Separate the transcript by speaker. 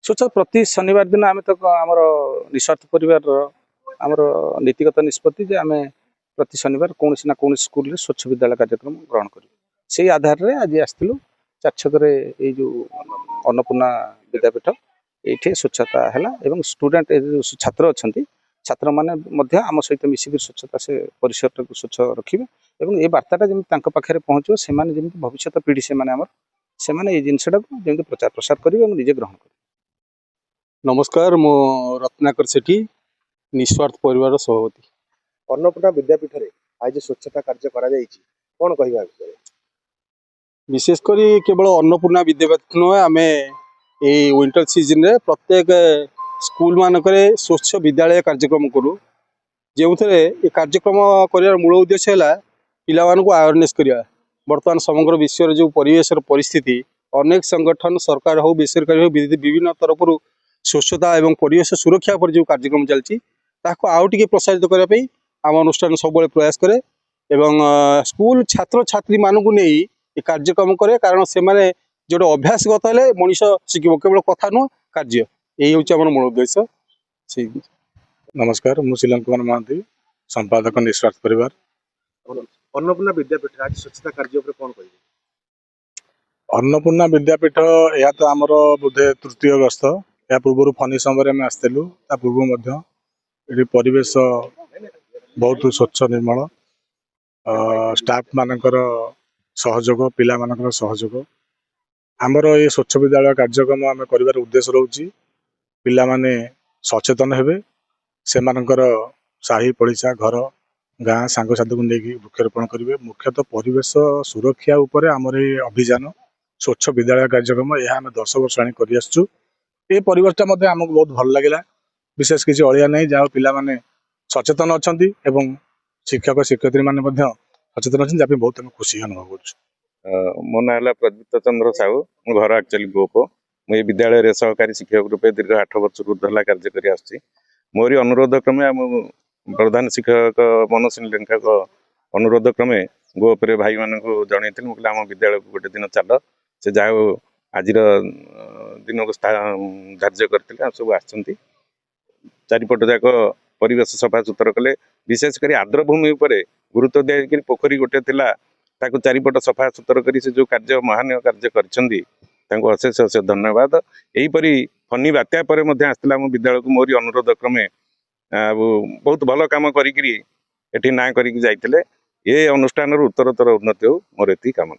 Speaker 1: स्वच्छता प्रति शनिवार दिन आम तो आम निस्वार्थ परिवार आम नीतिगत निष्पत्ति जे आम प्रति शनिवार कौन ना कौन स्कूल स्वच्छ विद्यालय कार्यक्रम ग्रहण कर से आधार में आज आसलु चारछक जो अन्नपूर्णा विद्यापीठ ये स्वच्छता है स्टूडेंट छात्र अच्छा छात्र मैंने आम सहित मिसिक स्वच्छता से परिसर को स्वच्छ रखिए और ये बार्ताटा जमी पाखे पहुँचो से भविष्य पीढ़ी से जिनसा जमी प्रचार प्रसार करेंगे और निजे ग्रहण करेंगे।
Speaker 2: नमस्कार मो रत्नाकर सेठी निस्वार्थ परिवार सभापति।
Speaker 3: अन्नपूर्णा विद्यापीठ में आज स्वच्छता कार्य कौन कहवा विषय
Speaker 2: विशेषकर केवल अन्नपूर्णा विद्यापीठ नुहे आम विंटर सीजन रे प्रत्येक स्कूल मानक स्वच्छ विद्यालय कार्यक्रम करूँ जो थे कार्यक्रम कर मूल उद्देश्य है पिला अवेयरनेस करवा। बर्तमान समग्र विश्व जो परिवेश परिस्थिति अनेक संगठन सरकार हो बेसरकारी हो विभिन्न तरफ स्वच्छता एवं परिवेश सुरक्षा पर जो कार्यक्रम चलती आउ टे प्रसारित करने आम अनुष्ठान सब प्रयास करे एवं स्कूल छात्र छात्री मानू नहीं कार्यक्रम करे कारण से माने जो अभ्यासगत है मनीष शिखब केवल कथा नुह कार्य यही हूँ आम मूल उद्देश्य।
Speaker 4: नमस्कार मु शीलन कुमार महांती संपादक निस्वार्थ परिवार।
Speaker 3: अन्नपूर्णा विद्यापीठ आज स्वच्छता कार्य कौन कह
Speaker 4: अन्नपूर्णा विद्यापीठ यह तो आमर बोधे तृतीय गस्त या पूर्व फनी समय आसलु पूर्व ये परिवेश बहुत स्वच्छ निर्मल स्टाफ मानकर सहयोग पिला मानकर सहयोग आमर ये स्वच्छ विद्यालय कार्यक्रम आम कर उद्देश्य रोचे पिला माने सचेतन हेबे से साही पड़िशा घर गाँ सांगसाथी को लेकिन वृक्षारोपण करेंगे। मुख्यतः परिवेश सुरक्षा उपर आमर ये अभियान स्वच्छ विद्यालय कार्यक्रम यह आम 10 वर्ष आनी कर परिवेशटा आमको बहुत भल लगे विशेष किसी अलिया नहीं जहाँ पिला माने सचेतन अच्छा शिक्षक शिक्षयित्री मैंने सचेतन अच्छे जहाँ बहुत खुशी अनुभव कर।
Speaker 5: मो ना है प्रदीप्त चंद्र साहू मो घर एक्चुअली गोप मुझे विद्यालय सहकारी शिक्षक रूपे दीर्घ 8 वर्ष ऊर्ध्वला कार्य कर मोरी अनुरोध क्रमे प्रधान शिक्षक मनोज लेंका अनुरोध क्रमे गोप भाई मान जनई मुझे आम विद्यालय को गोटे दिन चल से जहाँ आज दिन को धार्य करते सब आसती चारिपट जाक परिवेश सफा सुतर कले विशेषकर आर्द्रभूमि गुरुत्व दिया पोखरी गोटे थिला ताकू चारिपट सफा सुतर कर जो कार्य महान कार्य कर अशेष अशेष धन्यवाद। यहीपरी फनी बात्या पर आसला आम विद्यालय को मोरी अनुरोध क्रमे बहुत भल कम करी ना करके ये अनुष्ठान उत्तरोत्तर उन्नति हो मोर एति कामना।